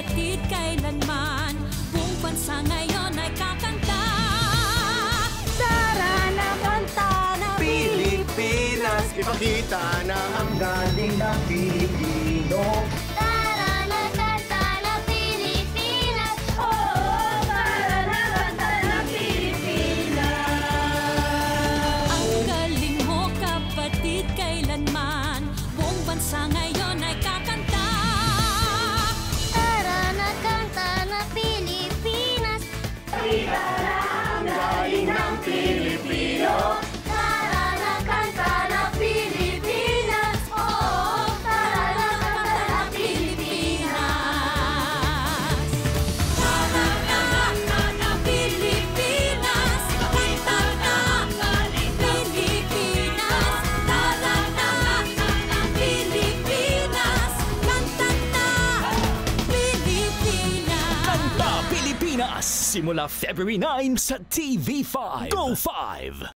kapatid kailanman, buong bansa ngayon ay kakanta. Tara na kanta na Pilipinas, ipakita na ang galing ng Pilipino. Tara na kanta na Pilipinas. Oo, tara na kanta na Pilipinas. Ang galing mo kapatid kailanman, buong bansa ngayon ay kakanta. Tara na kanta na Pilipinas. Ipakita na ang galing ng Pilipino. Tara na kanta na Pilipinas. Oo, tara na kanta na Pilipinas. Tara na Pilipinas, kanta na Pilipinas. Tara na Pilipinas, kanta na Pilipinas. Kanta Pilipinas! Simula February 9 sa TV5. Go 5!